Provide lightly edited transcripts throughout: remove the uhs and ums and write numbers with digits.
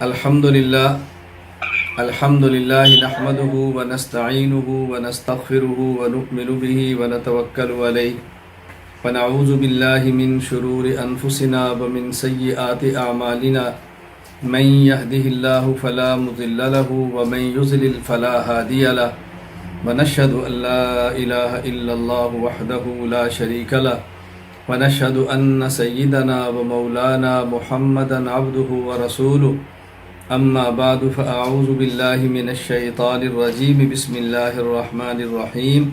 الحمد للہ نحمده ونستعینه ونستغفره ونؤمن به ونتوکل علیہ ونعوذ باللہ من شرور انفسنا ومن سیئات اعمالنا من يهده اللہ فلا مضل له ومن يضلل فلا هادی له ونشهد ان لا الہ الا اللہ وحده لا شریک له ونشهد ان سیدنا ومولانا محمدا عبده ورسوله اما بعد فاعوذ باللہ من الشیطان الرجیم بسم اللہ الرحمن الرحیم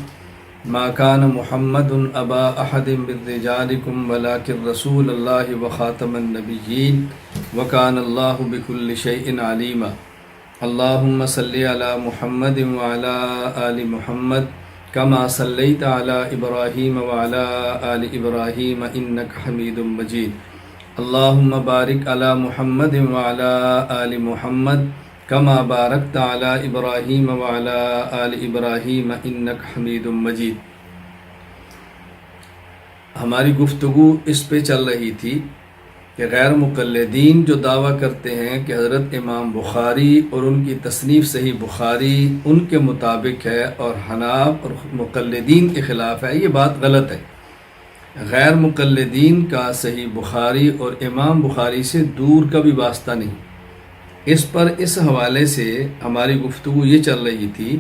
ما کان محمد ابا احد من رجالکم ولکن رسول اللہ وخاتم النبیین وکان اللہ بکل شیء علیما اللہم صلی علی محمد وعلی آل محمد کما صلیت علی ابراہیم وعلی آل ابراہیم انک حمید مجید اللہم بارک علی محمد وعلی آل محمد کما بارکت علی ابراہیم وعلی آل ابراہیم انک حمید مجید۔ ہماری گفتگو اس پہ چل رہی تھی کہ غیر مقلدین جو دعویٰ کرتے ہیں کہ حضرت امام بخاری اور ان کی تصنیف صحیح بخاری ان کے مطابق ہے اور حناف اور مقلدین کے خلاف ہے، یہ بات غلط ہے۔ غیر مقلدین کا صحیح بخاری اور امام بخاری سے دور کا بھی واسطہ نہیں۔ اس حوالے سے ہماری گفتگو یہ چل رہی تھی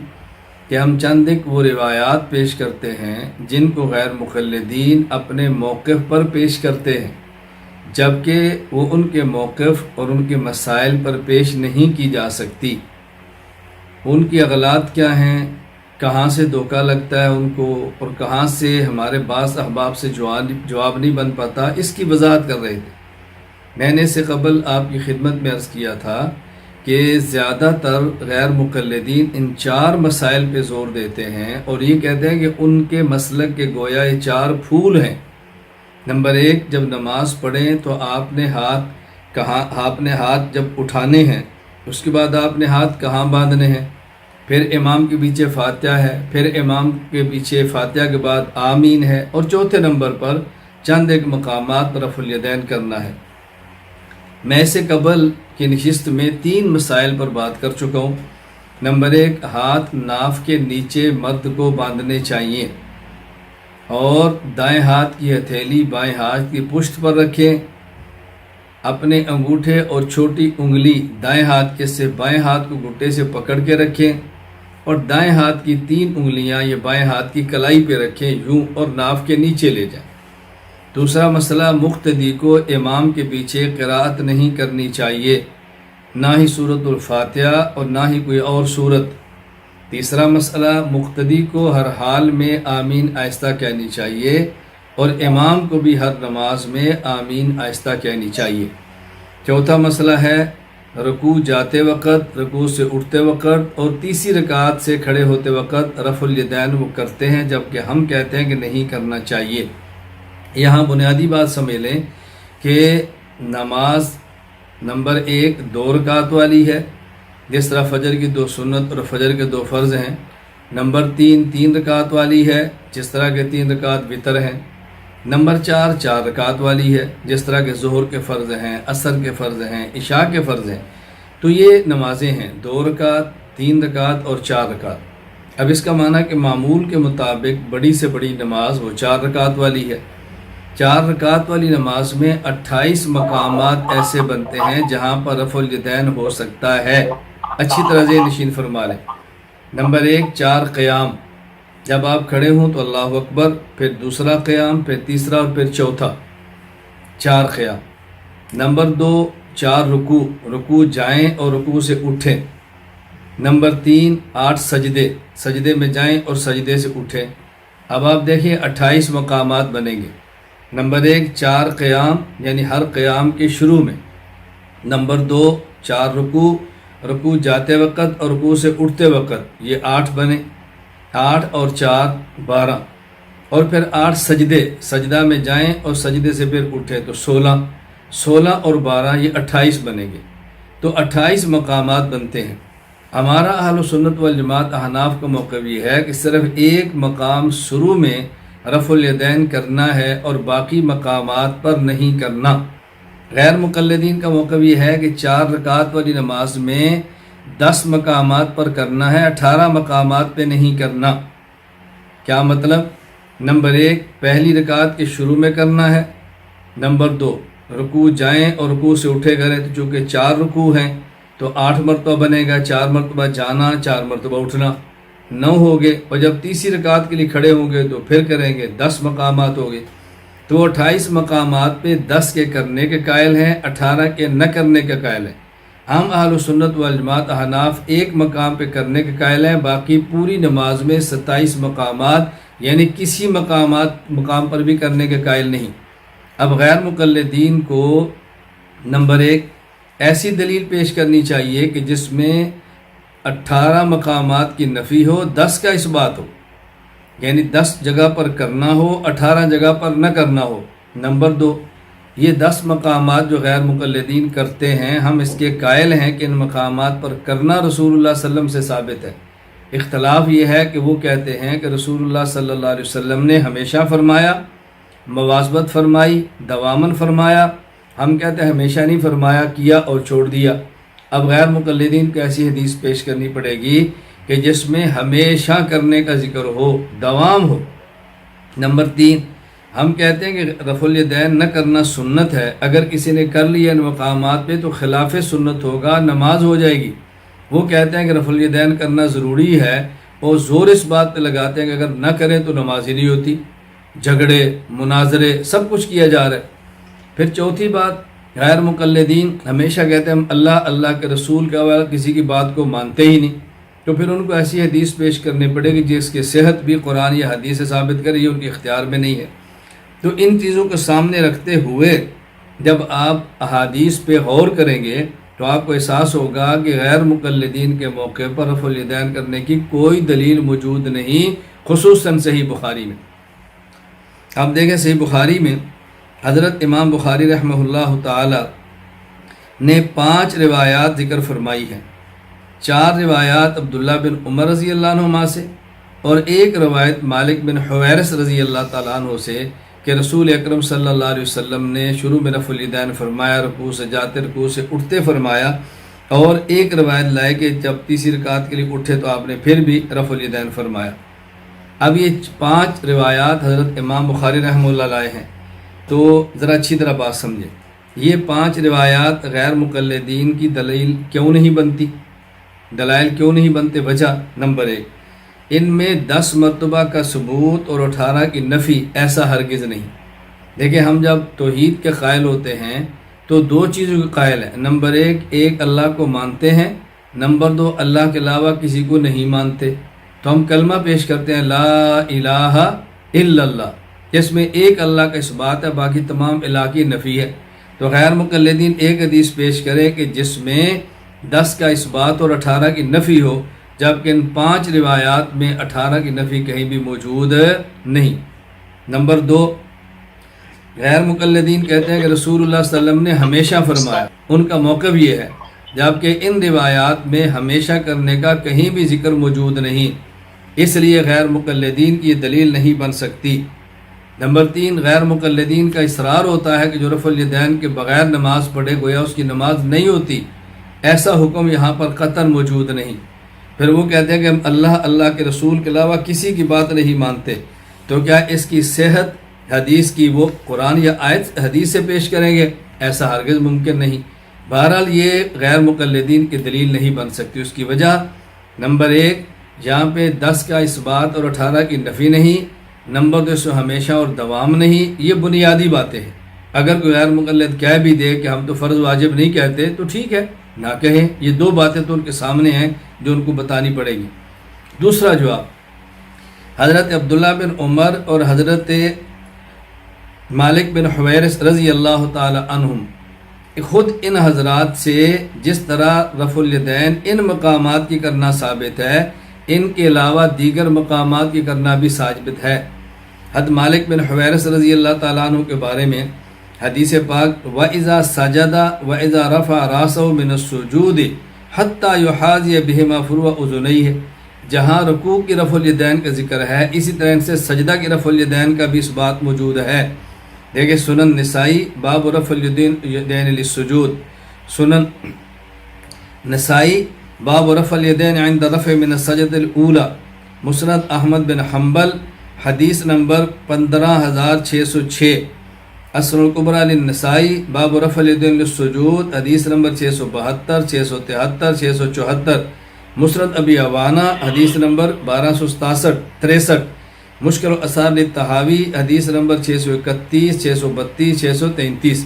کہ ہم چند ایک وہ روایات پیش کرتے ہیں جن کو غیر مقلدین اپنے موقف پر پیش کرتے ہیں، جبکہ وہ ان کے موقف اور ان کے مسائل پر پیش نہیں کی جا سکتی۔ ان کی اغلاط کیا ہیں، کہاں سے دھوکہ لگتا ہے ان کو، اور کہاں سے ہمارے بعض احباب سے جواب نہیں بن پاتا، اس کی وضاحت کر رہے تھے۔ میں نے اس سے قبل آپ کی خدمت میں عرض کیا تھا کہ زیادہ تر غیر مقلدین ان چار مسائل پہ زور دیتے ہیں اور یہ کہتے ہیں کہ ان کے مسلک کے گویا یہ چار پھول ہیں۔ نمبر ایک، جب نماز پڑھیں تو آپ نے ہاتھ جب اٹھانے ہیں، اس کے بعد آپ نے ہاتھ کہاں باندھنے ہیں، پھر امام کے پیچھے فاتحہ ہے، پھر امام کے پیچھے فاتحہ کے بعد آمین ہے، اور چوتھے نمبر پر چند ایک مقامات رفع الیدین کرنا ہے۔ میں اس سے قبل کی نشست میں 3 مسائل پر بات کر چکا ہوں۔ نمبر ایک، ہاتھ ناف کے نیچے مرد کو باندھنے چاہیے اور دائیں ہاتھ کی ہتھیلی بائیں ہاتھ کی پشت پر رکھیں، اپنے انگوٹھے اور چھوٹی انگلی دائیں ہاتھ کے سے بائیں ہاتھ کو گھٹے سے پکڑ کے رکھیں اور دائیں ہاتھ کی 3 انگلیاں یہ بائیں ہاتھ کی کلائی پہ رکھیں یوں اور ناف کے نیچے لے جائیں۔ دوسرا مسئلہ، مقتدی کو امام کے پیچھے قراءت نہیں کرنی چاہیے، نہ ہی سورۃ الفاتحہ اور نہ ہی کوئی اور سورت۔ تیسرا مسئلہ، مقتدی کو ہر حال میں آمین آہستہ کہنی چاہیے اور امام کو بھی ہر نماز میں آمین آہستہ کہنی چاہیے۔ چوتھا مسئلہ ہے رکوع جاتے وقت، رکوع سے اٹھتے وقت اور تیسری رکعت سے کھڑے ہوتے وقت رفع الیدین وہ کرتے ہیں، جبکہ ہم کہتے ہیں کہ نہیں کرنا چاہیے۔ یہاں بنیادی بات سمجھ لیں کہ نماز نمبر 1 2 رکعت والی ہے، جس طرح فجر کی 2 سنت اور فجر کے 2 فرض ہیں۔ نمبر 3 رکعت والی ہے، جس طرح کے 3 رکعت وتر ہیں۔ نمبر 4 رکعت والی ہے، جس طرح کے ظہر کے فرض ہیں، عصر کے فرض ہیں، عشاء کے فرض ہیں۔ تو یہ نمازیں ہیں 2 رکعت، 3 رکعت اور 4 رکعت۔ اب اس کا معنی کہ معمول کے مطابق بڑی سے بڑی نماز وہ 4 رکعت والی ہے۔ 4 رکعت والی نماز میں 28 مقامات ایسے بنتے ہیں جہاں پر رفع الیدین ہو سکتا ہے۔ اچھی طرح ذہن نشین فرما لیں۔ نمبر 1 4 قیام، جب آپ کھڑے ہوں تو اللہ اکبر، پھر دوسرا قیام، پھر تیسرا اور پھر چوتھا، 4 قیام۔ نمبر 2 4 رکوع جائیں اور رکوع سے اٹھیں۔ نمبر 3 8 سجدے میں جائیں اور سجدے سے اٹھیں۔ اب آپ دیکھیں 28 مقامات بنیں گے۔ نمبر 1 4 قیام یعنی ہر قیام کے شروع میں۔ نمبر 2 4 رکوع جاتے وقت اور رکوع سے اٹھتے وقت، یہ 8 بنے، 8 اور 4 12، اور پھر 8 سجدہ میں جائیں اور سجدے سے پھر اٹھیں تو 16 اور 12 یہ 28 بنیں گے۔ تو 28 مقامات بنتے ہیں۔ ہمارا اہل سنت والجماعت احناف کا موقف یہ ہے کہ صرف ایک مقام شروع میں رفع الیدین کرنا ہے اور باقی مقامات پر نہیں کرنا۔ غیر مقلدین کا موقف یہ ہے کہ 4 رکعت والی نماز میں 10 مقامات پر کرنا ہے، 18 مقامات پہ نہیں کرنا۔ کیا مطلب؟ نمبر 1 پہلی رکعت کے شروع میں کرنا ہے، نمبر 2 رکوع جائیں اور رکوع سے اٹھے کریں، تو چونکہ 4 رکوع ہیں تو 8 مرتبہ بنے گا، 4 مرتبہ جانا، 4 مرتبہ اٹھنا، 9 ہو گئے، اور جب تیسری رکعت کے لیے کھڑے ہوں گے تو پھر کریں گے، 10 مقامات ہو گئے۔ تو 28 مقامات پہ 10 کے کرنے کے قائل ہیں، 18 کے نہ کرنے کے قائل ہیں۔ ہم اہل سنت والجماعت احناف ایک مقام پہ کرنے کے قائل ہیں، باقی پوری نماز میں 27 مقامات یعنی کسی مقام پر بھی کرنے کے قائل نہیں۔ اب غیر مقلدین کو نمبر 1 ایسی دلیل پیش کرنی چاہیے کہ جس میں 18 مقامات کی نفی ہو، 10 کا اثبات ہو، یعنی 10 جگہ پر کرنا ہو، 18 جگہ پر نہ کرنا ہو۔ نمبر 2 یہ 10 مقامات جو غیر مقلدین کرتے ہیں، ہم اس کے قائل ہیں کہ ان مقامات پر کرنا رسول اللہ صلی اللہ علیہ وسلم سے ثابت ہے۔ اختلاف یہ ہے کہ وہ کہتے ہیں کہ رسول اللہ صلی اللہ علیہ وسلم نے ہمیشہ فرمایا، مواظبت فرمائی، دوامن فرمایا۔ ہم کہتے ہیں ہمیشہ نہیں فرمایا، کیا اور چھوڑ دیا۔ اب غیر مقلدین کو ایسی حدیث پیش کرنی پڑے گی کہ جس میں ہمیشہ کرنے کا ذکر ہو، دوام ہو۔ نمبر 3 ہم کہتے ہیں کہ رفع الیدین نہ کرنا سنت ہے، اگر کسی نے کر لیا ان مقامات پہ تو خلاف سنت ہوگا، نماز ہو جائے گی۔ وہ کہتے ہیں کہ رفع الیدین کرنا ضروری ہے اور زور اس بات پہ لگاتے ہیں کہ اگر نہ کریں تو نماز ہی نہیں ہوتی۔ جھگڑے، مناظرے، سب کچھ کیا جا رہا ہے۔ پھر چوتھی بات، غیر مقلدین ہمیشہ کہتے ہیں ہم اللہ کے رسول کے حوالے کسی کی بات کو مانتے ہی نہیں، تو پھر ان کو ایسی حدیث پیش کرنی پڑے گی جس کی صحت بھی قرآن یا حدیث سے ثابت کرے، یہ ان کے اختیار میں نہیں ہے۔ تو ان چیزوں کو سامنے رکھتے ہوئے جب آپ احادیث پہ غور کریں گے تو آپ کو احساس ہوگا کہ غیر مقلدین کے موقع پر رفع الیدین کرنے کی کوئی دلیل موجود نہیں، خصوصاً صحیح بخاری میں۔ آپ دیکھیں صحیح بخاری میں حضرت امام بخاری رحمہ اللہ تعالی نے 5 روایات ذکر فرمائی ہیں۔ 4 روایات عبداللہ بن عمر رضی اللہ عنہما سے اور 1 روایت مالک بن حویرث رضی اللہ تعالیٰ عنہ سے کہ رسول اکرم صلی اللہ علیہ وسلم نے شروع میں رفع الیدین فرمایا، رکوع سے جاتے رکوع سے اٹھتے فرمایا، اور 1 روایت لائے کہ جب تیسری رکعت کے لیے اٹھے تو آپ نے پھر بھی رفع الیدین فرمایا۔ اب یہ 5 روایات حضرت امام بخاری رحمہ اللہ لائے ہیں، تو ذرا اچھی طرح بات سمجھیں۔ یہ 5 روایات غیر مقلدین کی دلیل کیوں نہیں بنتی؟ دلائل کیوں نہیں بنتے؟ وجہ نمبر 1 ان میں 10 مرتبہ کا ثبوت اور 18 کی نفی ایسا ہرگز نہیں۔ دیکھیں ہم جب توحید کے قائل ہوتے ہیں تو 2 چیزوں کے قائل ہیں۔ نمبر 1 ایک اللہ کو مانتے ہیں، نمبر 2 اللہ کے علاوہ کسی کو نہیں مانتے۔ تو ہم کلمہ پیش کرتے ہیں لا الہ الا اللہ، جس میں ایک اللہ کا اثبات ہے، باقی تمام الہ کی نفی ہے۔ تو غیر مقلدین ایک حدیث پیش کرے کہ جس میں 10 کا اثبات اور 18 کی نفی ہو، جبکہ ان 5 روایات میں 18 کی نفی کہیں بھی موجود نہیں۔ نمبر 2 غیر مقلدین کہتے ہیں کہ رسول اللہ صلی اللہ علیہ وسلم نے ہمیشہ فرمایا، ان کا موقف یہ ہے، جبکہ ان روایات میں ہمیشہ کرنے کا کہیں بھی ذکر موجود نہیں، اس لیے غیر مقلدین کی یہ دلیل نہیں بن سکتی۔ نمبر 3 غیر مقلدین کا اصرار ہوتا ہے کہ جو رفع الیدین کے بغیر نماز پڑھے گویا اس کی نماز نہیں ہوتی، ایسا حکم یہاں پر قطعاً موجود نہیں۔ پھر وہ کہتے ہیں کہ ہم اللہ کے رسول کے علاوہ کسی کی بات نہیں مانتے، تو کیا اس کی صحت حدیث کی وہ قرآن یا آیت حدیث سے پیش کریں گے؟ ایسا ہرگز ممکن نہیں۔ بہرحال یہ غیر مقلدین کی دلیل نہیں بن سکتی۔ اس کی وجہ نمبر 1 یہاں پہ 10 کا اثبات اور 18 کی نفی نہیں، نمبر 2 ہمیشہ اور دوام نہیں۔ یہ بنیادی باتیں ہیں۔ اگر کوئی غیر مقلد کہہ بھی دے کہ ہم تو فرض واجب نہیں کہتے تو ٹھیک ہے، نہ کہیں۔ یہ 2 باتیں تو ان کے سامنے ہیں جو ان کو بتانی پڑے گی۔ دوسرا جواب، حضرت عبداللہ بن عمر اور حضرت مالک بن حویرث رضی اللہ تعالی عنہم خود ان حضرات سے جس طرح رفع الیدین ان مقامات کی کرنا ثابت ہے، ان کے علاوہ دیگر مقامات کی کرنا بھی ثابت ہے۔ حضرت مالک بن حویرث رضی اللہ تعالیٰ عنہ کے بارے میں حدیث پاک وَإِذَا سَجَدَ وَإِذَا رَفَعَ رَأْسَهُ مِنَ السُّجُودِ حَتَّى يُحَاذِيَ بِهِمَا فُرُوَ أُذُنَيْهِ، جہاں رکوع کی رفع الیدین کا ذکر ہے، اسی طرح سے سجدہ کی رفع الیدین کا بھی اس بات موجود ہے۔ دیکھیں سنن نسائی باب رفع الیدین للسجود، سنن نسائی باب رفع الیدین عند رفع من السجدۃ الاولی، مسند احمد بن حنبل حدیث نمبر 15606، اصل الکبریٰ للنسائی باب رفع الیدین للسجود حدیث نمبر 672 673 674، مسند ابی عوانہ حدیث نمبر 1263، مشکل الاثار للطحاوی حدیث نمبر 631 632 633۔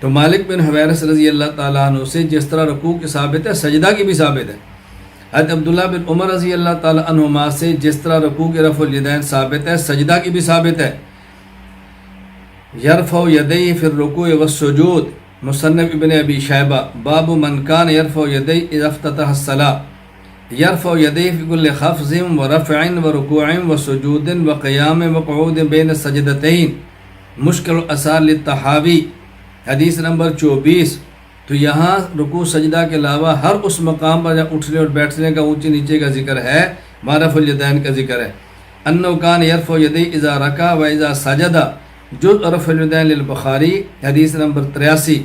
تو مالک بن حویرث رضی اللہ تعالیٰ عنہ سے جس طرح رکوع کی ثابت ہے سجدہ کی بھی ثابت ہے، حضرت عبداللہ بن عمر رضی اللہ تعالیٰ عنہما سے جس طرح رکوع کے رفع الیدین ثابت ہے سجدہ کی بھی ثابت ہے۔ یرفع یدیہ فی الرکوع والسجود، مصنف ابن ابی شیبہ باب من کان یرفع یدیہ اذا افتتح الصلاۃ، یرفع یدیہ فی کل خفض ورفع ورکوع وسجود وقیام وقعود بین السجدتین، مشکل الاثار للطحاوی حدیث نمبر 24۔ تو یہاں رکوع سجدہ کے علاوہ ہر اس مقام پر جہاں اٹھنے اور بیٹھنے کا اونچے نیچے کا ذکر ہے وہاں رفع الیدین کا ذکر ہے۔ انہ کان یرفع یدیہ اذا رکع و اذا سجد، جزء رفع الیدین للبخاری حدیث نمبر 83،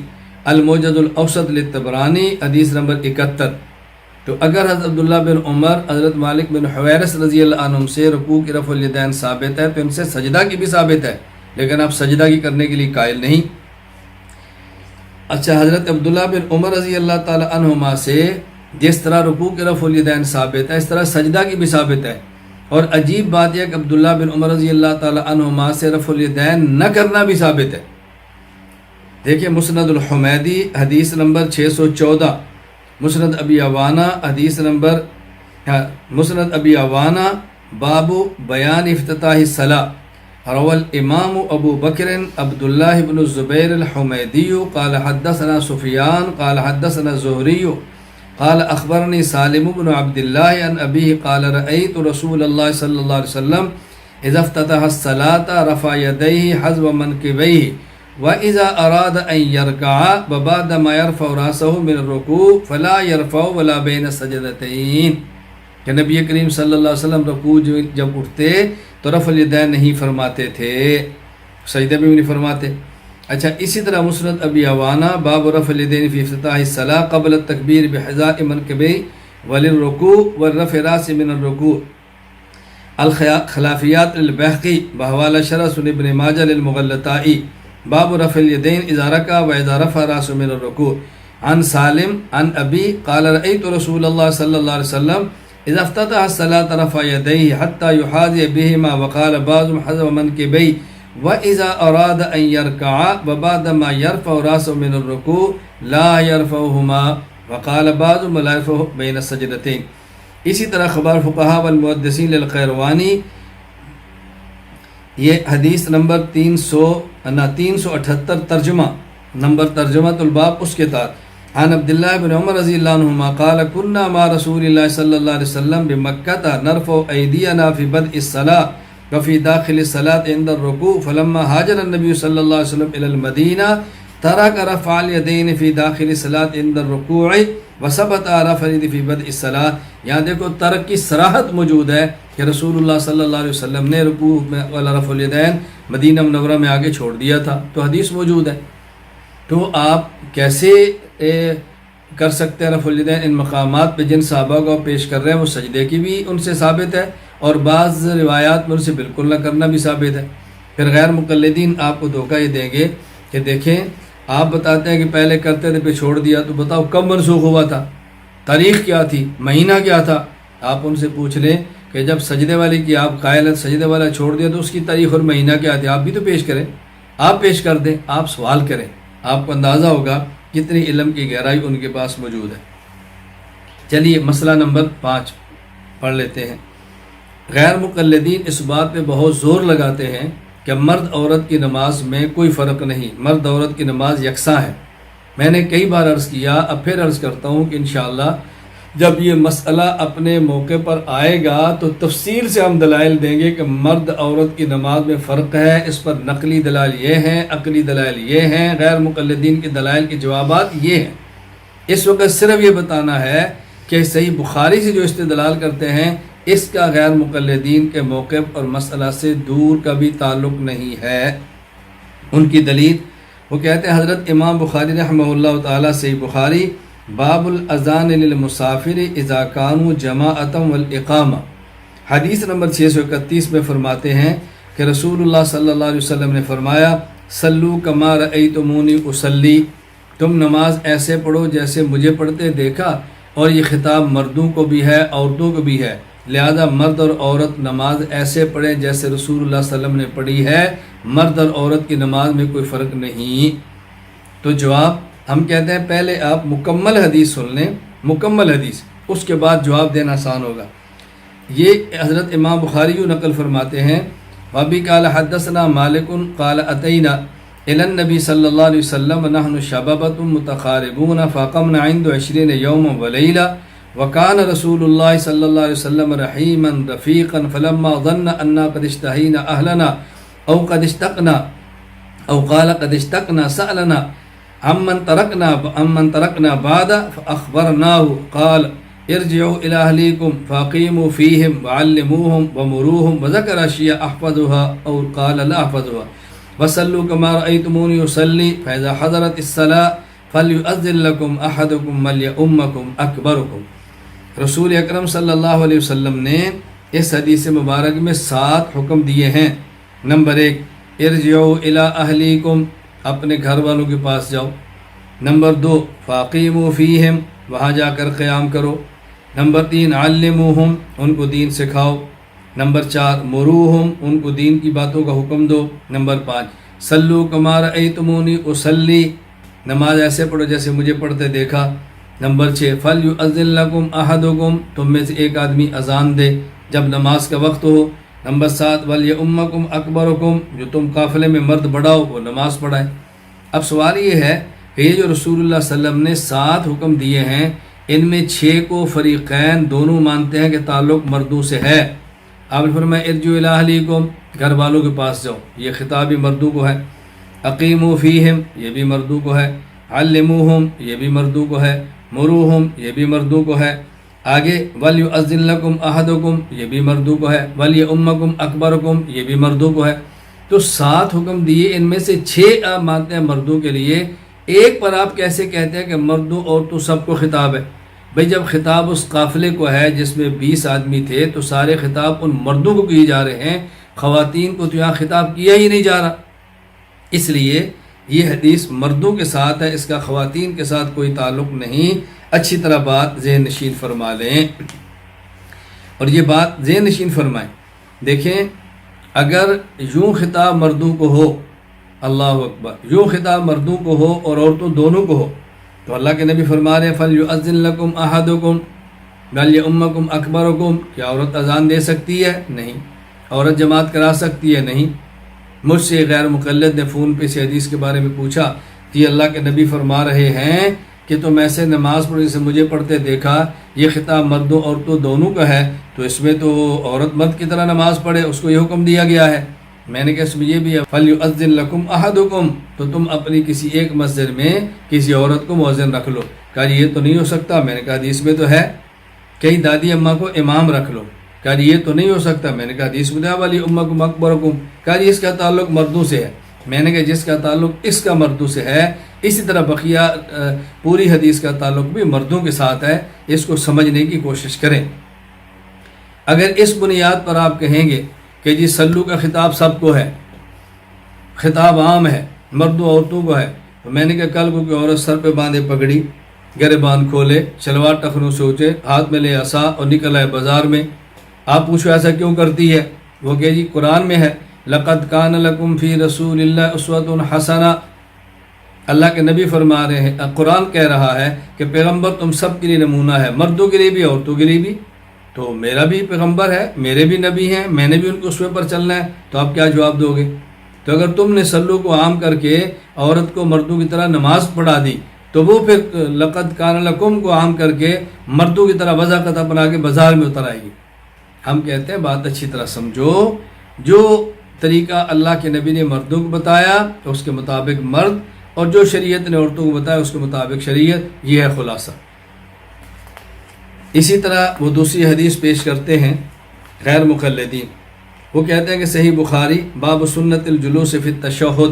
الموجز الاوسط للطبرانی حدیث نمبر 71۔ تو اگر حضرت عبداللہ بن عمر حضرت مالک بن حویرث رضی اللہ عنہ سے رکوع کی رفع الیدین ثابت ہے تو ان سے سجدہ کی بھی ثابت ہے، لیکن آپ سجدہ کی کرنے کے لیے قائل نہیں۔ اچھا، حضرت عبداللہ بن عمر رضی اللہ تعالی عنہما سے جس طرح رکوع کی رفع الیدین ثابت ہے اس طرح سجدہ کی بھی ثابت ہے، اور عجیب بات یہ کہ عبداللہ بن عمر رضی اللہ تعالی عنہما سے رفع الیدین نہ کرنا بھی ثابت ہے۔ دیکھیں مسند الحمیدی حدیث نمبر 614، مسند ابی عوانہ حدیث نمبر مسند ابی عوانہ باب بیان افتتاح الصلاۃ، روى الامام ابو بکر عبداللہ بن الزبیر الحمیدی قال حدثنا سفیان قال حدثنا الزہری قال اخبرنی سالم بن عبد اللہ عن ابیہ قال رأیت رسول اللہ صلی اللہ علیہ وسلم اذا افتتح الصلاۃ رفع یدیہ حذو منکبیہ وَإِذَا أَرَادَ أَن يَرْكَعَ وَبَعْدَ مَا يَرْفَعُ رَأْسَهُ مِنَ الرُّكُوعِ فَلَا يَرْفَعُ وَلَا بَيْنَ السَّجْدَتَيْنِ، کہ نبی کریم صلی اللہ علیہ وسلم رکوع جب اٹھتے تو رفع الیدین نہیں فرماتے تھے، سجدے بھی نہیں فرماتے۔ اچھا، اسی طرح مسند ابی عوانہ باب رفع الیدین فی افتتاح الصلاۃ قبل التکبیر بحذاء منکبیہ وللرکوع والرفع راس من الرکوع، الخلافیات للبیہقی بحوالہ شرح سنن ابن ماجہ للمغلطائی باب رفع الیدین اذا رکع و اذا رفع راسه من الرکوع، عن سالم عن ابی قال رأیت رسول اللہ صلی اللہ علیہ وسلم اذا افتتح الصلاۃ رفع یدیہ حتی یحاذی بہما وقال بعضهم حذو منکبیہ واذا اراد ان یرکع وبعد ما یرفع راسه من الرکوع لا یرفعهما وقال بعضهم لا يرفع بین السجدتین۔ اسی طرح خبر فقہاء والمحدثین للقیروانی یہ حدیث نمبر 378 ترجمہ نمبر ترجمہ الباب اس کے تحت عن عبداللہ بن عمر رضی اللہ عنہما قال كنا مع رسول اللہ صلی اللہ علیہ وسلم بمکہ نرفع ایدینا فی بدء الصلاۃ وفی داخل الصلاۃ عند الرکوع فلما هاجر النبی صلی اللہ علیہ وسلم الى المدینہ ترک رفع الیدین فی داخل الصلاۃ عند الرکوع وثبت رفع الیدین فی بدء الصلاۃ۔ یہاں دیکھو ترک کی صراحت موجود ہے کہ رسول اللہ صلی اللہ علیہ وسلم نے رکوع والا رفع الیدین مدینہ منورہ میں آگے چھوڑ دیا تھا، تو حدیث موجود ہے۔ تو آپ کیسے کر سکتے ہیں رفع الیدین؟ ان مقامات پہ جن صحابہ کو پیش کر رہے ہیں وہ سجدے کی بھی ان سے ثابت ہے، اور بعض روایات میں ان سے بالکل نہ کرنا بھی ثابت ہے۔ پھر غیر مقلدین آپ کو دھوکہ یہ دیں گے کہ دیکھیں آپ بتاتے ہیں کہ پہلے کرتے تھے پھر چھوڑ دیا، تو بتاؤ کب منسوخ ہوا تھا، تاریخ کیا تھی، مہینہ کیا تھا؟ آپ ان سے پوچھ لیں کہ جب سجدے والے کی آپ قائل ہیں سجدے والا چھوڑ دیا تو اس کی تاریخ اور مہینہ کیا تھی، آپ بھی تو پیش کریں، آپ پیش کر دیں، آپ سوال کریں، آپ کو اندازہ ہوگا کتنی علم کی گہرائی ان کے پاس موجود ہے۔ چلیے مسئلہ نمبر 5 پڑھ لیتے ہیں۔ غیر مقلدین اس بات پہ بہت زور لگاتے ہیں کہ مرد عورت کی نماز میں کوئی فرق نہیں، مرد عورت کی نماز یکساں ہے۔ میں نے کئی بار عرض کیا، اب پھر عرض کرتا ہوں کہ انشاءاللہ جب یہ مسئلہ اپنے موقع پر آئے گا تو تفصیل سے ہم دلائل دیں گے کہ مرد عورت کی نماز میں فرق ہے، اس پر نقلی دلائل یہ ہیں، عقلی دلائل یہ ہیں، غیر مقلدین کے دلائل کے جوابات یہ ہیں۔ اس وقت صرف یہ بتانا ہے کہ صحیح بخاری سے جو استدلال کرتے ہیں اس کا غیر مقلدین کے موقف اور مسئلہ سے دور کا بھی تعلق نہیں ہے۔ ان کی دلیل وہ کہتے ہیں حضرت امام بخاری رحمہ اللہ تعالیٰ سے بخاری باب الاذان للمسافر اذا كانوا جماعۃ والاقامہ حدیث نمبر 631 میں فرماتے ہیں کہ رسول اللہ صلی اللہ علیہ وسلم نے فرمایا صلو کما رأیتمونی اصلی، تم نماز ایسے پڑھو جیسے مجھے پڑھتے دیکھا. اور یہ خطاب مردوں کو بھی ہے عورتوں کو بھی ہے، لہذا مرد اور عورت نماز ایسے پڑھیں جیسے رسول اللہ صلی اللہ علیہ وسلم نے پڑھی ہے. مرد اور عورت کی نماز میں کوئی فرق نہیں. تو جواب ہم کہتے ہیں پہلے آپ مکمل حدیث سن لیں، مکمل حدیث، اس کے بعد جواب دینا آسان ہوگا. یہ حضرت امام بخاری یوں نقل فرماتے ہیں وابی قال حدثنا مالک قال اتینا الی النبی صلی اللہ علیہ وسلم نحن شبابۃ متقاربون فقمنا عند 20 یوما ولیلہ وكان رسول الله صلى الله عليه وسلم رحيما رفيقا فلما ظن أننا قد اشتهينا أهلنا أو قد اشتقنا أو قال قد اشتقنا سألنا عمن تركنا بعد فأخبرناه قال ارجعوا إلى أهليكم فأقيموا فيهم وعلموهم ومروهم وذكر أشياء أحفظها أو قال لا أحفظها وصلوا كما رأيتموني يصلي فإذا حضرت الصلاة فليؤذن لكم أحدكم وليؤمكم أكبركم. رسول اکرم صلی اللہ علیہ وسلم نے اس حدیث مبارک میں 7 حکم دیے ہیں. نمبر 1 ارجعوا الی اہلیکم، اپنے گھر والوں کے پاس جاؤ. نمبر 2 فاقیموا فیہم، وہاں جا کر قیام کرو. نمبر 3 علموہم، ان کو دین سکھاؤ. نمبر 4 مروہم، ان کو دین کی باتوں کا حکم دو. نمبر 5 صلو کما رأیتمونی اصلی، نماز ایسے پڑھو جیسے مجھے پڑھتے دیکھا. نمبر 6 فلیؤذن لکم احدکم، تم میں سے ایک آدمی اذان دے جب نماز کا وقت ہو. نمبر 7 ولیؤمکم اکبرکم، جو تم قافلے میں مرد بڑا ہو وہ نماز پڑھائے. اب سوال یہ ہے کہ یہ جو رسول اللہ صلی اللہ علیہ وسلم نے 7 حکم دیے ہیں، ان میں 6 کو فریقین دونوں مانتے ہیں کہ تعلق مردوں سے ہے. آپ نے فرمایا ارجعوا الی اہلیکم، گھر والوں کے پاس جاؤ، یہ خطاب بھی مردوں کو ہے. اقیموا فیہم، یہ بھی مردوں کو ہے. علموہم، یہ بھی مردوں کو ہے. مروہم، یہ بھی مردوں کو ہے. آگے ولیؤذن لکم احدکم، یہ بھی مردوں کو ہے. ولیؤمکم اکبرکم، یہ بھی مردوں کو ہے. تو 7 حکم دیے، ان میں سے 6 آپ مانتے ہیں مردوں کے لیے. ایک پر آپ کیسے کہتے ہیں کہ مردوں عورتوں سب کو خطاب ہے؟ بھئی جب خطاب اس قافلے کو ہے جس میں 20 آدمی تھے تو سارے خطاب ان مردوں کو کیے جا رہے ہیں، خواتین کو تو یہاں خطاب کیا ہی نہیں جا رہا. اس لیے یہ حدیث مردوں کے ساتھ ہے، اس کا خواتین کے ساتھ کوئی تعلق نہیں. اچھی طرح بات ذہن نشین فرما لیں، اور یہ بات ذہن نشین فرمائیں. دیکھیں اگر یوں خطاب مردوں کو ہو، اللہ اکبر، یوں خطاب مردوں کو ہو اور عورتوں دونوں کو ہو، تو اللہ کے نبی فرما رہے ہیں فلیؤذن لکم احدکم ولیؤمکم اکبرکم. کیا عورت اذان دے سکتی ہے؟ نہیں. عورت جماعت کرا سکتی ہے؟ نہیں. مجھ سے غیر مقلد نے فون پہ سے حدیث کے بارے میں پوچھا کہ اللہ کے نبی فرما رہے ہیں کہ تم ایسے نماز پڑھو جیسے مجھے پڑھتے دیکھا، یہ خطاب مردوں عورتوں دونوں کا ہے، تو اس میں تو عورت مرد کی طرح نماز پڑھے، اس کو یہ حکم دیا گیا ہے. میں نے کہا اس میں یہ بھی ہے فلیؤذن لکم احدکم، تو تم اپنی کسی ایک مسجد میں کسی عورت کو مؤذن رکھ لو. کہا یہ تو نہیں ہو سکتا. میں نے کہا حدیث میں تو ہے. کئی دادی اماں کو امام رکھ لو. کہا یہ تو نہیں ہو سکتا. میں نے کہا حدیث میں ولیؤمکم اکبرکم. کہا اس کا تعلق مردوں سے ہے. میں نے کہا جس کا تعلق اس کا مردوں سے ہے، اسی طرح بقیہ پوری حدیث کا تعلق بھی مردوں کے ساتھ ہے. اس کو سمجھنے کی کوشش کریں. اگر اس بنیاد پر آپ کہیں گے کہ جی سلو کا خطاب سب کو ہے، خطاب عام ہے، مردوں عورتوں کو ہے، تو میں نے کہا کل کو کوئی عورت سر پہ باندھے پگڑی، گریبان کھولے، شلوار ٹخنوں سے اونچے، ہاتھ میں لے عصا اور نکل آئے بازار میں، آپ پوچھو ایسا کیوں کرتی ہے؟ وہ کہ جی قرآن میں ہے لقد کان لکم فی رسول اللہ اسوۃ حسنہ. اللہ کے نبی فرما رہے ہیں، قرآن کہہ رہا ہے کہ پیغمبر تم سب کے لیے نمونہ ہے، مردوں کے لیے بھی عورتوں کے لیے بھی. تو میرا بھی پیغمبر ہے، میرے بھی نبی ہیں، میں نے بھی ان کو اسوے پر چلنا ہے. تو آپ کیا جواب دو گے؟ تو اگر تم نے سلو کو عام کر کے عورت کو مردوں کی طرح نماز پڑھا دی، تو وہ پھر لقد کان لکم کو عام کر کے مردوں کی طرح وضاحت بنا کے بازار میں اتر آئے گی. ہم کہتے ہیں بات اچھی طرح سمجھو، جو طریقہ اللہ کے نبی نے مردوں کو بتایا اس کے مطابق مرد، اور جو شریعت نے عورتوں کو بتایا اس کے مطابق شریعت. یہ ہے خلاصہ. اسی طرح وہ دوسری حدیث پیش کرتے ہیں غیر مقلدین. وہ کہتے ہیں کہ صحیح بخاری باب سنت الجلوس فی التشہد،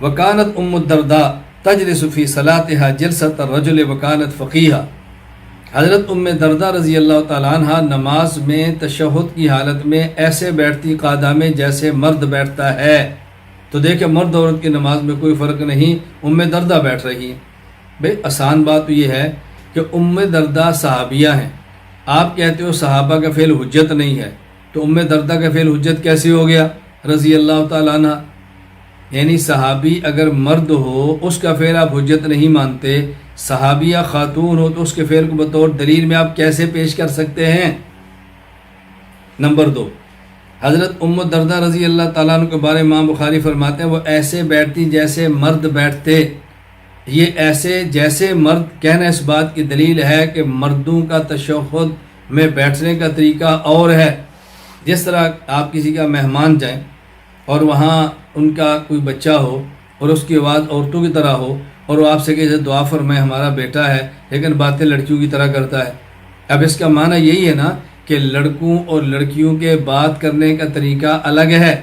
وکانت ام الدرداء تجلس فی صلاتها جلسۃ الرجل وکانت فقیہا، حضرت ام درداء رضی اللہ تعالیٰ عنہ نماز میں تشہد کی حالت میں ایسے بیٹھتی قاعدہ میں جیسے مرد بیٹھتا ہے۔ تو دیکھیں مرد عورت کی نماز میں کوئی فرق نہیں، ام درداء بیٹھ رہی ہیں۔ بھئی آسان بات تو یہ ہے کہ ام درداء صحابیہ ہیں، آپ کہتے ہو صحابہ کا فعل حجت نہیں ہے، تو ام درداء کا فعل حجت کیسے ہو گیا رضی اللہ تعالیٰ عنہ؟ یعنی صحابی اگر مرد ہو اس کا فعل آپ حجت نہیں مانتے، صحابیہ خاتون ہو تو اس کے فعل کو بطور دلیل میں آپ کیسے پیش کر سکتے ہیں؟ نمبر 2، حضرت ام الدرداء رضی اللہ تعالیٰ عنہ کے بارے میں امام بخاری فرماتے ہیں وہ ایسے بیٹھتی جیسے مرد بیٹھتے۔ یہ ایسے جیسے مرد کہنا اس بات کی دلیل ہے کہ مردوں کا تشہد میں بیٹھنے کا طریقہ اور ہے۔ جس طرح آپ کسی کا مہمان جائیں اور وہاں ان کا کوئی بچہ ہو اور اس کی آواز عورتوں کی طرح ہو اور وہ آپ سے کہ دعا فرمائے ہمارا بیٹا ہے لیکن باتیں لڑکیوں کی طرح کرتا ہے، اب اس کا معنی یہی ہے نا کہ لڑکوں اور لڑکیوں کے بات کرنے کا طریقہ الگ ہے۔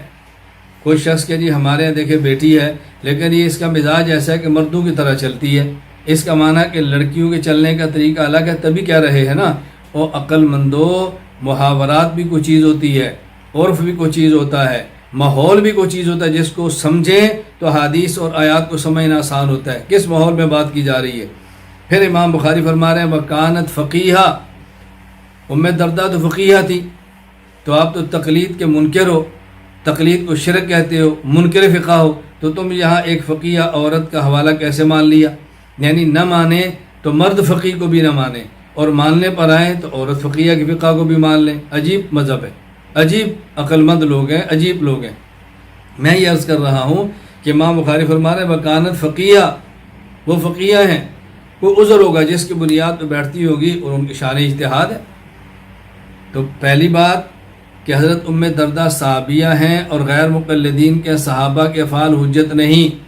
کوئی شخص کہ جی ہمارے یہاں دیکھے بیٹی ہے لیکن یہ اس کا مزاج ایسا ہے کہ مردوں کی طرح چلتی ہے، اس کا معنی کہ لڑکیوں کے چلنے کا طریقہ الگ ہے، تبھی کہہ رہے ہیں نا وہ عقل مندو، محاورات بھی کوئی چیز ہوتی ہے، عرف بھی کوئی چیز ہوتا ہے، ماحول بھی کوئی چیز ہوتا ہے، جس کو سمجھیں تو حدیث اور آیات کو سمجھنا آسان ہوتا ہے کس ماحول میں بات کی جا رہی ہے۔ پھر امام بخاری فرما رہے ہیں وکانت فقیہا، ام درداء تو فقیہہ تھی، تو آپ تو تقلید کے منکر ہو، تقلید کو شرک کہتے ہو، منکر فقہ ہو، تو تم یہاں ایک فقیہ عورت کا حوالہ کیسے مان لیا؟ یعنی نہ مانے تو مرد فقیہ کو بھی نہ مانے اور ماننے پر آئیں تو عورت فقیہ کی فقہ کو بھی مان لیں۔ عجیب مذہب ہے، عجیب عقل مند لوگ ہیں، عجیب لوگ ہیں۔ میں یہ عرض کر رہا ہوں کہ امام بخاری فرما رہے ہیں وکانت فقیہ، وہ فقیہ ہیں، کوئی عذر ہوگا جس کی بنیاد پہ بیٹھتی ہوگی اور ان کی شان اجتہاد ہے۔ تو پہلی بات کہ حضرت ام درداء صحابیہ ہیں اور غیر مقلدین کے صحابہ کے افعال حجت نہیں۔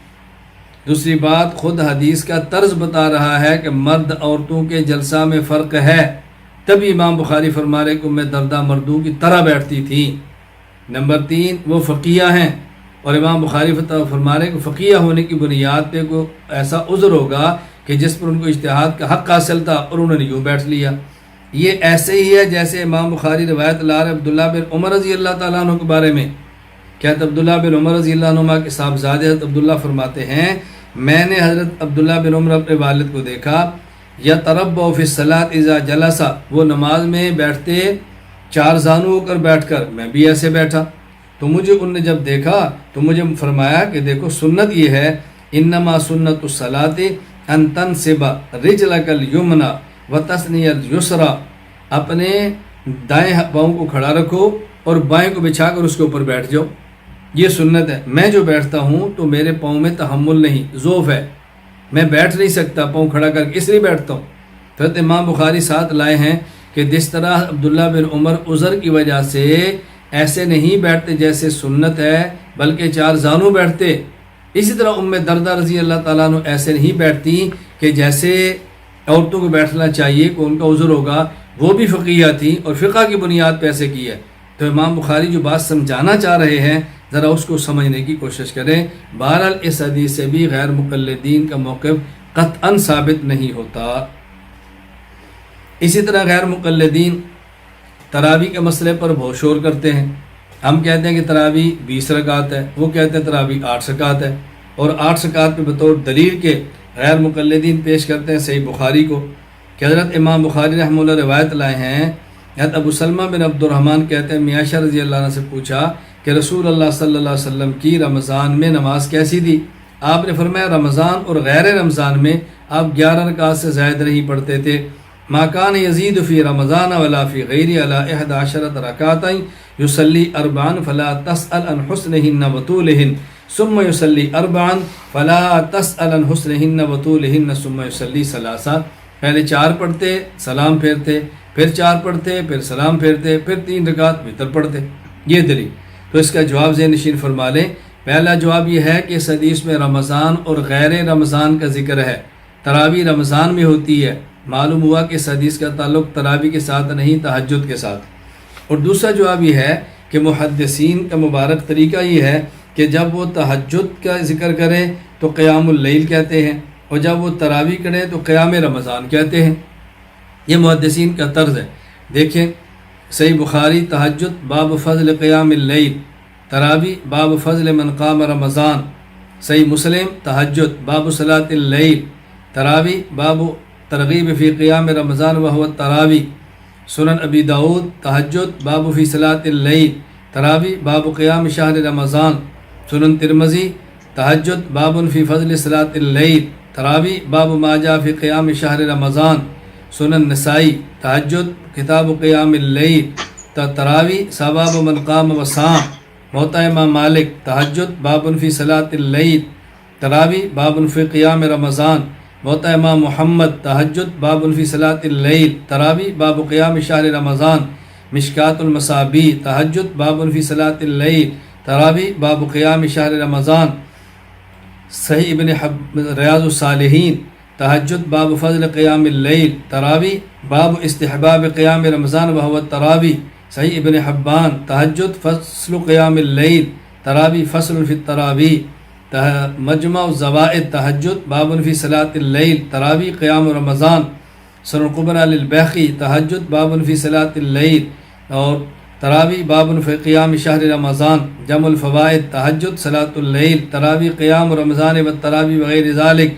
دوسری بات خود حدیث کا طرز بتا رہا ہے کہ مرد عورتوں کے جلسہ میں فرق ہے، تبھی امام بخاری فرما رہے کہ ام درداء مردوں کی طرح بیٹھتی تھی۔ نمبر 3، وہ فقیہ ہیں اور امام بخاری فرما رہے کہ فقیہ ہونے کی بنیاد پہ کوئی ایسا عذر ہوگا کہ جس پر ان کو اجتہاد کا حق حاصل تھا اور انہوں نے یوں بیٹھ لیا۔ یہ ایسے ہی ہے جیسے امام بخاری روایت لا رہے عبداللہ بن عمر رضی اللہ تعالیٰ عنہ کے بارے میں، کہتے عبداللہ بن عمر رضی اللہ عنہ کے صاحبزادے حضرت عبداللہ فرماتے ہیں میں نے حضرت عبداللہ بن عمر اپنے والد کو دیکھا یتربع فی الصلاۃ اذا جلس، وہ نماز میں بیٹھتے چار زانو ہو کر بیٹھ کر، میں بھی ایسے بیٹھا، تو مجھے ان نے جب دیکھا تو مجھے فرمایا کہ دیکھو سنت یہ ہے انما سنت الصلاۃ ان تنصب رجلک الیمنی وتثنی الیسری، اپنے دائیں پاؤں کو کھڑا رکھو اور بائیں کو بچھا کر اس کے اوپر بیٹھ جاؤ، یہ سنت ہے۔ میں جو بیٹھتا ہوں تو میرے پاؤں میں تحمل نہیں، ضعف ہے، میں بیٹھ نہیں سکتا پاؤں کھڑا کر کے، اس لیے بیٹھتا ہوں۔ حضرت امام بخاری ساتھ لائے ہیں کہ جس طرح عبداللہ بن عمر عذر کی وجہ سے ایسے نہیں بیٹھتے جیسے سنت ہے بلکہ چار زانو بیٹھتے، اسی طرح ام درداء رضی اللہ تعالیٰ عنہ ایسے نہیں بیٹھتی کہ جیسے عورتوں کو بیٹھنا چاہیے کہ ان کا عذر ہوگا، وہ بھی فقیہ تھی اور فقہ کی بنیاد پہ ایسے کی ہے۔ تو امام بخاری جو بات سمجھانا چاہ رہے ہیں ذرا اس کو سمجھنے کی کوشش کریں۔ بہرحال اس حدیث سے بھی غیر مقلدین کا موقف قطعاً ثابت نہیں ہوتا۔ اسی طرح غیر مقلدین تراویح کے مسئلے پر بہت شور کرتے ہیں۔ ہم کہتے ہیں کہ تراویح 20 رکعت ہے، وہ کہتے ہیں تراویح 8 رکعت ہے، اور 8 رکعت پہ بطور دلیل کے غیر مقلدین پیش کرتے ہیں صحیح بخاری کو کہ حضرت امام بخاری رحمہ اللہ روایت لائے ہیں، حضرت ابو سلمہ بن عبد الرحمن کہتے ہیں میں عائشہ رضی اللہ عنہ سے پوچھا کہ رسول اللہ صلی اللہ علیہ وسلم کی رمضان میں نماز کیسی تھی؟ آپ نے فرمایا رمضان اور غیر رمضان میں آپ 11 رکعت سے زائد نہیں پڑھتے تھے، ما کان یزید فی رمضان ولا فی غیر علی 11 رکعت یصلی 4 فلا تسأل عن حسنہن وطولہن ثم یصلی 4 فلا تسأل عن حسنہن وطولہن ثم یصلی 3، پہلے 4 پڑھتے سلام پھیرتے، پھر 4 پڑھتے پھر سلام پھیرتے، پھر 3 رکعت وتر پڑھتے، یہ دلیل۔ تو اس کا جواب ذہن نشین فرما لیں۔ پہلا جواب یہ ہے کہ اس حدیث میں رمضان اور غیر رمضان کا ذکر ہے، تراویح رمضان میں ہوتی ہے، معلوم ہوا کہ اس حدیث کا تعلق تراویح کے ساتھ نہیں تہجد کے ساتھ۔ اور دوسرا جواب یہ ہے کہ محدثین کا مبارک طریقہ یہ ہے کہ جب وہ تہجد کا ذکر کریں تو قیام اللیل کہتے ہیں، اور جب وہ تراویح کریں تو قیام رمضان کہتے ہیں۔ یہ محدثین کا طرز ہے۔ دیکھیں صحیح بخاری تہجد باب فضل قیام اللیل، تراویح باب فضل من قام رمضان، صحیح مسلم تہجد باب صلاۃ اللیل، تراویح باب ترغیب فی قیام رمضان وهو التراویح، سنن ابی داود تہجد باب فی صلاۃ اللیل، تراویح باب قیام شہر رمضان، سنن ترمذی تہجد باب فی فضل صلاۃ اللیل، تراویح باب ما جاء فی قیام شہر رمضان، سنن نسائی تہجد کتاب قیام اللیل، تراویح ثواب من قام وصام، موطا امام مالک تہجد باب فی صلاۃ اللیل، تراویح باب فی قیام رمضان، موطا امام محمد تہجد باب فی صلاۃ اللیل، تراویح باب قیام شہر رمضان، مشکات المصابیح تہجد باب فی صلاۃ اللیل، تراویح باب قیام شہر رمضان، صحیح ریاض الصالحین تہجد باب فضل قیام اللیل، تراویح باب استحباب قیام رمضان وهو التراویح، صحیح ابن حبان تہجد فصل قیام اللیل، تراویح فصل فی التراویح، مجمع الزوائد تہجد باب فی صلاۃ اللیل، تراویح قیام رمضان، سنن الکبریٰ للبیہقی تہجد باب فی صلاۃ اللیل، اور تراویح باب فی قیام شہر رمضان، جمع الفوائد تہجد صلاۃ اللیل، تراویح قیام رمضان والتراویح وغیر ذالک،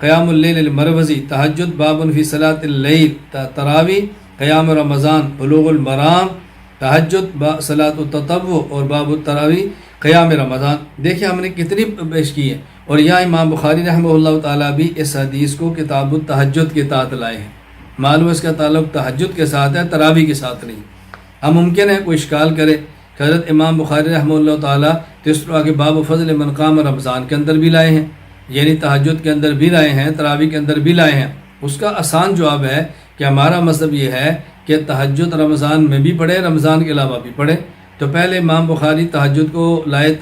قیام اللیل المروزی تہجد باب فی صلاۃ اللیل، تراویح قیام رمضان، بلوغ المرام تہجد صلاۃ التطوع، اور باب التراویح قیام رمضان۔ دیکھیں ہم نے کتنی پیش کی ہے، اور یہاں امام بخاری رحمہ اللہ تعالیٰ بھی اس حدیث کو کتاب التہجد کے تحت لائے ہیں۔ معلوم اس کا تعلق تہجد کے ساتھ ہے، تراویح کے ساتھ نہیں۔ اب ممکن ہے کوئی اشکال کرے کہ حضرت امام بخاری رحمہ اللہ تعالیٰ تیسرا کے باب فضل من قام رمضان کے اندر بھی لائے ہیں، یعنی تہجد کے اندر بھی لائے ہیں، تراویح کے اندر بھی لائے ہیں۔ اس کا آسان جواب ہے کہ ہمارا مذہب یہ ہے کہ تہجد رمضان میں بھی پڑھے، رمضان کے علاوہ بھی پڑھے۔ تو پہلے امام بخاری تہجد کو لائے،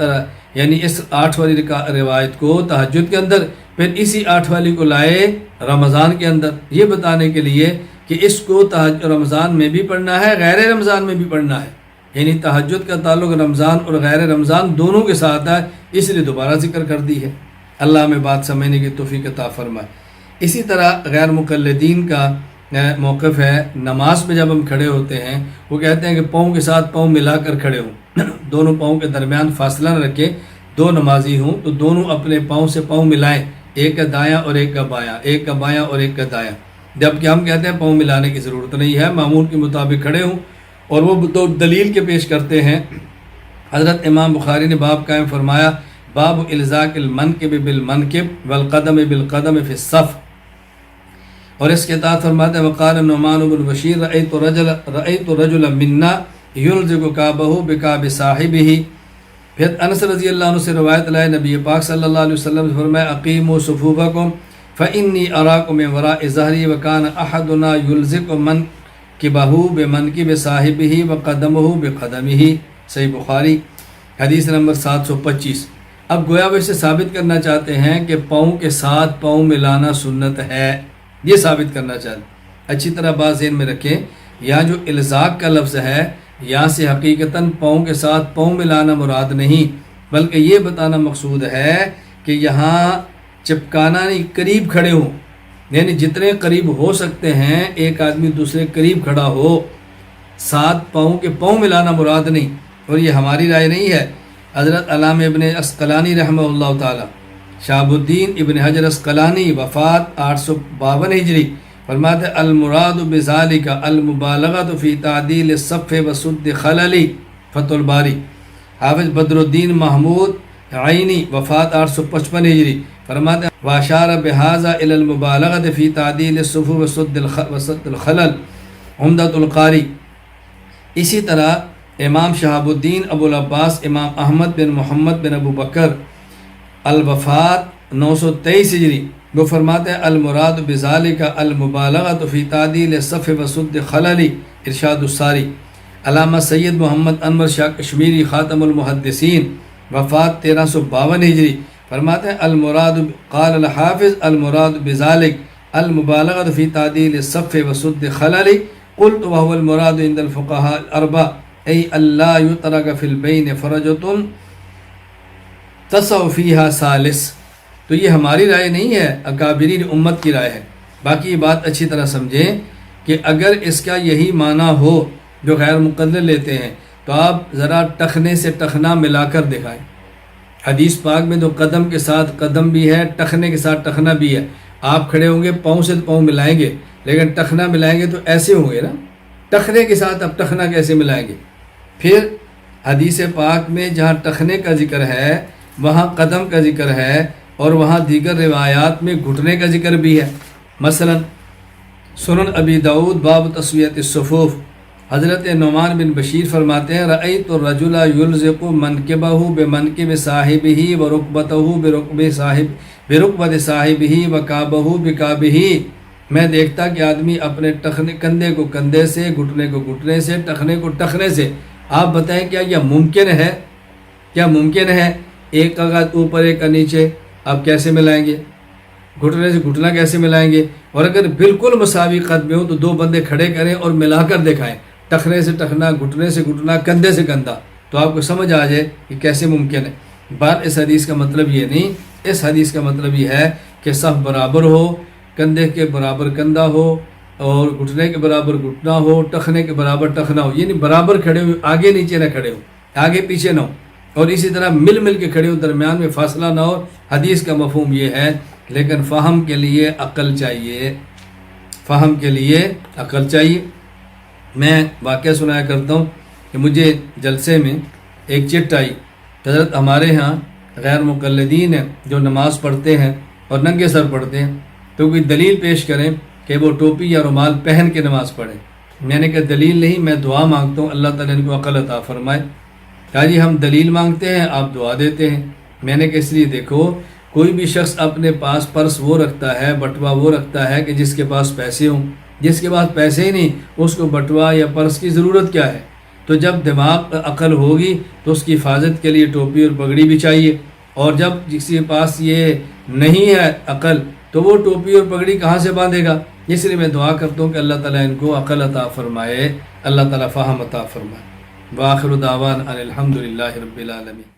یعنی اس 8 والی روایت کو تہجد کے اندر، پھر اسی 8 والی کو لائے رمضان کے اندر، یہ بتانے کے لیے کہ اس کو رمضان میں بھی پڑھنا ہے، غیر رمضان میں بھی پڑھنا ہے، یعنی تہجد کا تعلق رمضان اور غیر رمضان دونوں کے ساتھ ہے، اس لیے دوبارہ ذکر کر دی ہے۔ اللہ ہمیں بات سمجھنے کی توفیق عطا فرمائے۔ اسی طرح غیر مقلدین کا موقف ہے، نماز پہ جب ہم کھڑے ہوتے ہیں وہ کہتے ہیں کہ پاؤں کے ساتھ پاؤں ملا کر کھڑے ہوں، دونوں پاؤں کے درمیان فاصلہ نہ رکھیں، دو نمازی ہوں تو دونوں اپنے پاؤں سے پاؤں ملائیں، ایک کا دایاں اور ایک کا بایاں، ایک کا بایاں اور ایک کا دایاں، جبکہ ہم کہتے ہیں پاؤں ملانے کی ضرورت نہیں ہے، معمول کے مطابق کھڑے ہوں۔ اور وہ دو دلیل کے پیش کرتے ہیں۔ حضرت امام بخاری نے باب قائم فرمایا، باب الزاق المنکب بالمنکب والقدم بالقدم فی الصف، اور اس کے تحت فرماتے ہیں وقال نعمان بن بشیر رأیت رجلا منا یلزق کعبہ بکعب صاحبہ۔ پھر انس رضی اللہ عنہ سے روایت لائے، نبی پاک صلی اللہ علیہ وسلم سے فرمایا اقیموا صفوفکم فإنی اراکم من وراء ظہری وکان احدنا یلزق منکبہ بمنکب صاحبہ وقدمہ بقدمہ، صحیح بخاری حدیث نمبر 725۔ اب گویا وہ اسے ثابت کرنا چاہتے ہیں کہ پاؤں کے ساتھ پاؤں ملانا سنت ہے، یہ ثابت کرنا چاہتے ہیں۔ اچھی طرح بات ذہن میں رکھیں، یہاں جو الزاق کا لفظ ہے یہاں سے حقیقتاً پاؤں کے ساتھ پاؤں ملانا مراد نہیں، بلکہ یہ بتانا مقصود ہے کہ یہاں چپکانا نہیں، قریب کھڑے ہوں، یعنی جتنے قریب ہو سکتے ہیں ایک آدمی دوسرے قریب کھڑا ہو، ساتھ پاؤں کے پاؤں ملانا مراد نہیں۔ اور یہ ہماری رائے نہیں ہے، حضرت علامہ ابن عسقلانی رحمہ اللہ تعالی، شہاب الدین ابن حجر عسقلانی وفات 852 ہجری، فرماتے المراد بذالک المبالغۃ فی تعدیل الصف وسد خلل، فتح الباری۔ حافظ بدر الدین محمود عینی وفات 855 ہجری، فرماتے واشار بہذا الی المبالغۃ فی تعدیل الصف وسد الخلل، عمدۃ القاری۔ اسی طرح امام شہاب الدین ابو العباس امام احمد بن محمد بن ابو بکر الوفات 923 ہجری، وہ فرماتے ہیں المراد بذالک المبالغۃ فی تعدیل الصف وسد خلل، ارشاد الساری۔ علامہ سید محمد انور شاہ کشمیری خاتم المحدثین وفات 1352 ہجری، فرماتے ہیں المراد قال الحافظ المراد بذالک المبالغۃ فی تعدیل الصف وسد خلل، قلت وهو المراد عند الفقهاء الاربعہ ای اللہ یترک فی البین فرجۃ تسع فیہا ثالث، تو یہ ہماری رائے نہیں ہے، اکابرین امت کی رائے ہے۔ باقی یہ بات اچھی طرح سمجھیں کہ اگر اس کا یہی معنی ہو جو غیر مقلد لیتے ہیں تو آپ ذرا ٹخنے سے ٹخنا ملا کر دکھائیں۔ حدیث پاک میں تو قدم کے ساتھ قدم بھی ہے، ٹخنے کے ساتھ ٹخنا بھی ہے۔ آپ کھڑے ہوں گے پاؤں سے پاؤں ملائیں گے، لیکن ٹخنا ملائیں گے تو ایسے ہوں گے نا، ٹخنے کے ساتھ اب ٹخنا کیسے ملائیں گے؟ پھر حدیث پاک میں جہاں ٹخنے کا ذکر ہے وہاں قدم کا ذکر ہے، اور وہاں دیگر روایات میں گھٹنے کا ذکر بھی ہے۔ مثلا سنن ابی داؤد باب تسویۃ الصفوف، حضرت نعمان بن بشیر فرماتے ہیں رأیت الرجل یلزق منکبہ بمنکب صاحبہ ورکبتہ برکبت صاحبہ وکعبہ بکعبہ، میں دیکھتا کہ آدمی اپنے کندھے کو کندھے سے، گھٹنے کو گھٹنے سے، ٹخنے کو ٹخنے سے۔ آپ بتائیں کیا یہ ممکن ہے؟ کیا ممکن ہے ایک کا اوپر ایک کا نیچے؟ آپ کیسے ملائیں گے؟ گھٹنے سے گھٹنا کیسے ملائیں گے؟ اور اگر بالکل مساوی قد میں ہو تو دو بندے کھڑے کریں اور ملا کر دکھائیں، ٹخنے سے ٹخنا، گھٹنے سے گھٹنا، کندھے سے کندھا، تو آپ کو سمجھ آ جائے کہ کیسے ممکن ہے۔ بات اس حدیث کا مطلب یہ نہیں، اس حدیث کا مطلب یہ ہے کہ صف برابر ہو، کندھے کے برابر کندھا ہو، اور گھٹنے کے برابر گھٹنا ہو، ٹخنے کے برابر ٹخنا ہو، یعنی برابر کھڑے ہو، آگے نیچے نہ کھڑے ہو، آگے پیچھے نہ ہو، اور اسی طرح مل مل کے کھڑے ہو، درمیان میں فاصلہ نہ ہو۔ حدیث کا مفہوم یہ ہے، لیکن فہم کے لیے عقل چاہیے، فہم کے لیے عقل چاہیے۔ میں واقعہ سنایا کرتا ہوں کہ مجھے جلسے میں ایک چٹ آئی، حضرت ہمارے ہاں غیر مقلدین ہیں جو نماز پڑھتے ہیں اور ننگے سر پڑھتے ہیں، تو کوئی دلیل پیش کریں کہ وہ ٹوپی یا رومال پہن کے نماز پڑھیں۔ میں نے کہا دلیل نہیں، میں دعا مانگتا ہوں اللہ تعالیٰ ان کو عقل عطا فرمائے۔ کہا جی ہم دلیل مانگتے ہیں، آپ دعا دیتے ہیں۔ میں نے کہا اس لیے دیکھو، کوئی بھی شخص اپنے پاس پرس وہ رکھتا ہے، بٹوا وہ رکھتا ہے کہ جس کے پاس پیسے ہوں، جس کے پاس پیسے ہی نہیں اس کو بٹوا یا پرس کی ضرورت کیا ہے؟ تو جب دماغ عقل ہوگی تو اس کی حفاظت کے لیے ٹوپی اور پگڑی بھی چاہیے، اور جب کسی کے پاس یہ نہیں ہے عقل تو وہ ٹوپی اور پگڑی کہاں سے باندھے گا؟ اس لیے میں دعا کرتا ہوں کہ اللہ تعالیٰ ان کو عقل عطا فرمائے، اللہ تعالیٰ فہم عطا فرمائے۔ وآخر دعوان ان الحمد للہ رب العالمین۔